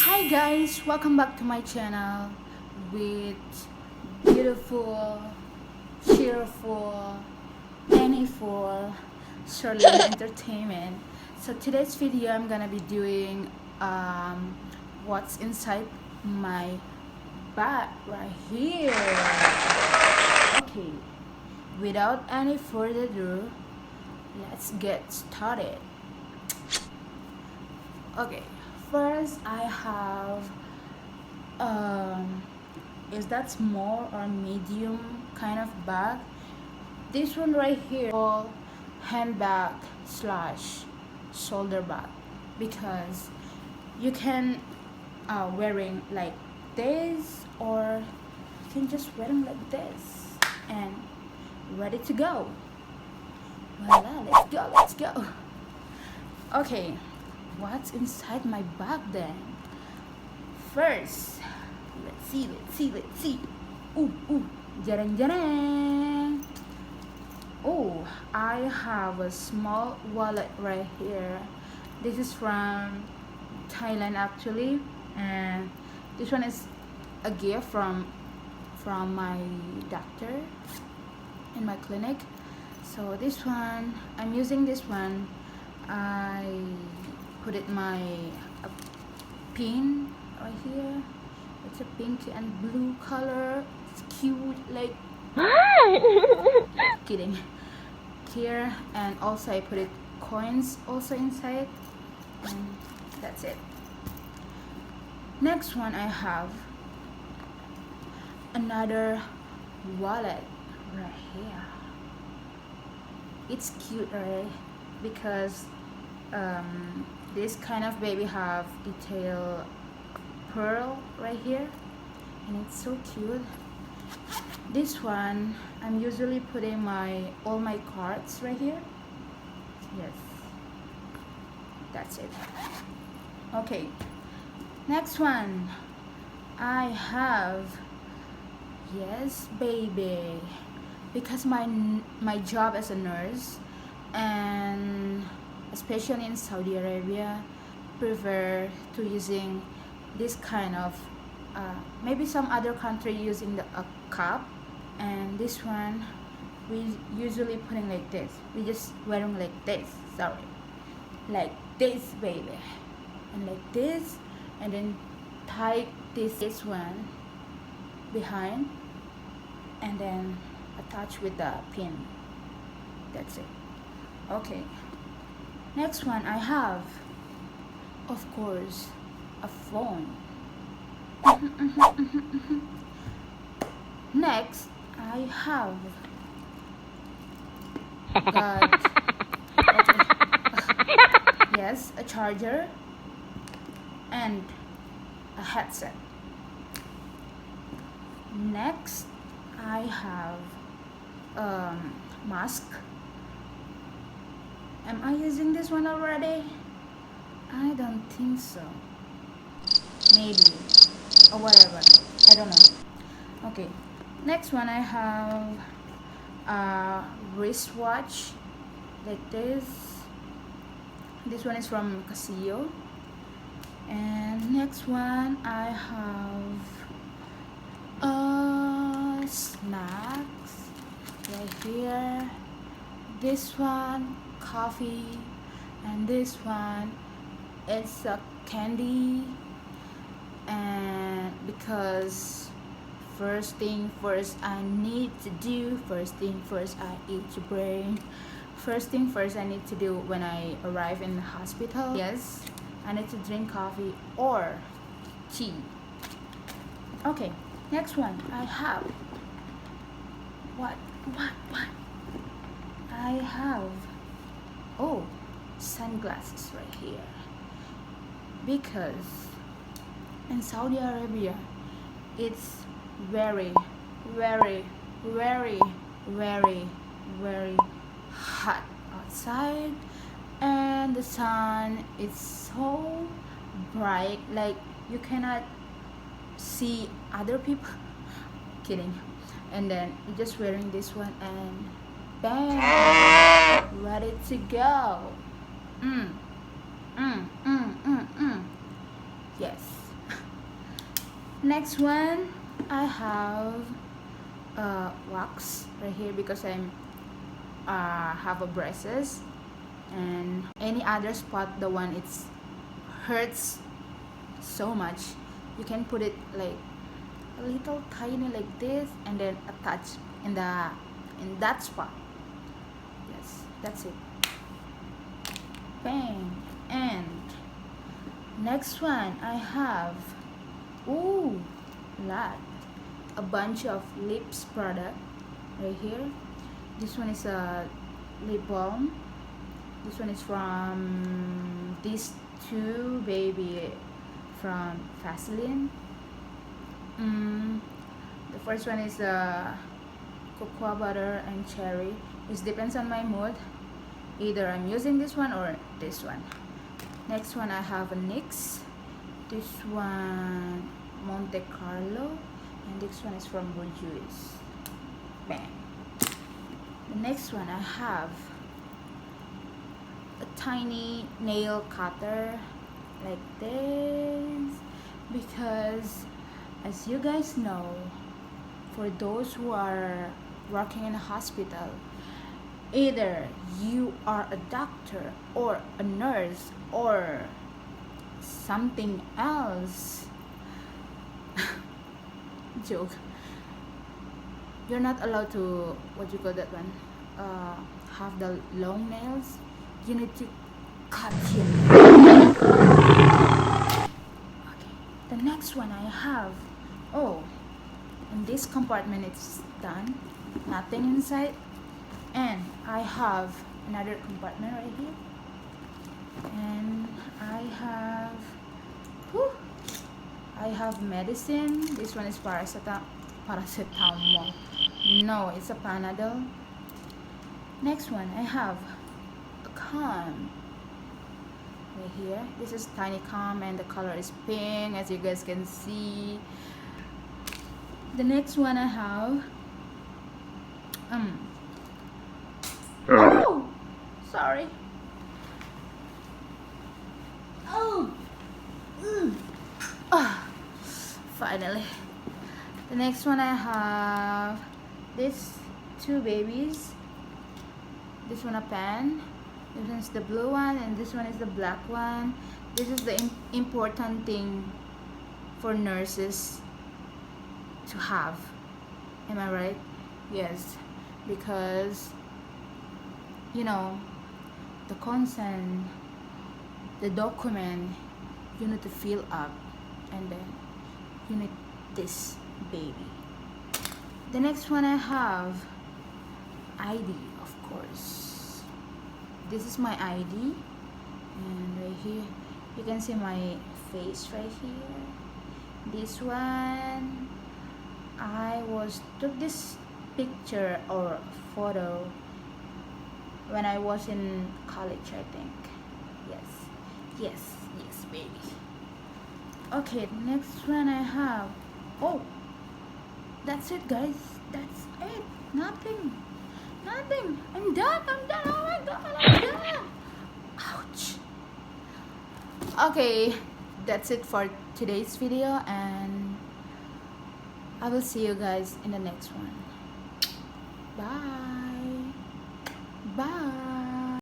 Hi guys, welcome back to my channel with beautiful, cheerful, playful Sherlyn Entertainment. So today's video I'm gonna be doing what's inside my bag right here. Okay, without any further ado, let's get started. Okay, first I have is that small or medium kind of bag. This one right here called handbag slash shoulder bag, because you can wearing like this, or you can just wearing like this and ready to go. Voila, let's go. Okay, what's inside my bag then? First, let's see. Ooh, jarang. Oh, I have a small wallet right here. This is from Thailand actually, and this one is a gift from my doctor in my clinic. So this one, I'm using this one. I put it my pin right here. It's a pink and blue color. It's cute, like kidding. Here, and also I put it coins also inside, and that's it. Next one, I have another wallet right here. It's cute, right? Because this kind of baby have detail pearl right here, and it's so cute. This one, I'm usually putting all my cards right here. Yes, that's it. Okay, next one I have, yes baby, because my job as a nurse, and especially in Saudi Arabia, prefer to using this kind of maybe some other country using a cup, and this one we usually putting like this. We just wearing like this, sorry, like this baby, and like this, and then tie this one behind, and then attach with the pin. That's it. Okay, next one I have, of course, a phone. Next I have got yes, a charger and a headset. Next I have mask. Am I using this one already? I don't think so. Maybe, or whatever, I don't know. Okay, next one I have a wristwatch like this. This one is from Casio. And next one I have snacks right here. This one coffee, and this one it's a candy. And because first thing first I need to do, first thing first I eat your brain. First thing first I need to do when I arrive in the hospital, yes, I need to drink coffee or tea. Okay, next one I have what I have, oh, sunglasses right here, because in Saudi Arabia it's very hot outside, and the sun is so bright, like you cannot see other people. Kidding. And then you're just wearing this one, and bam, ready to go. Yes, Next one, I have wax right here because I'm have a braces, and any other spot the one it's hurts so much, you can put it like a little tiny like this and then attach in that spot. Yes, that's it. Bang. And next one I have, ooh, lot a bunch of lips product right here. This one is a lip balm. This one is from these two baby from Vaseline. The first one is cocoa butter and cherry. It depends on my mood. Either I'm using this one or this one. Next one I have a NYX. This one Monte Carlo, and this one is from Bourjois. Bang. The next one I have a tiny nail cutter like this, because as you guys know, for those who are working in a hospital, either you are a doctor or a nurse or something else, joke, you're not allowed to, what you call that one, have the long nails. You need to cut your nails. Okay, the next one I have, oh, in this compartment it's done, nothing inside. And I have another compartment right here, and I have medicine. This one is paracetamol. No, it's a Panadol. Next one I have a comb right here. This is tiny comb and the color is pink, as you guys can see. The next one I have oh, sorry. Oh, finally. The next one I have these two babies. This one a pen. This one is the blue one, and this one is the black one. This is the important thing for nurses to have. Am I right? Yes, because you know, the consent, the document, you need to fill up, and then you need this baby. The next one I have ID, of course. This is my ID, and right here you can see my face right here. This one I took this picture or photo when I was in college, I think. Yes, baby. Okay, next one I have, oh, that's it guys, that's it. Nothing, I'm done, oh my god, I'm done. Ouch. Okay, that's it for today's video, and I will see you guys in the next one. Bye.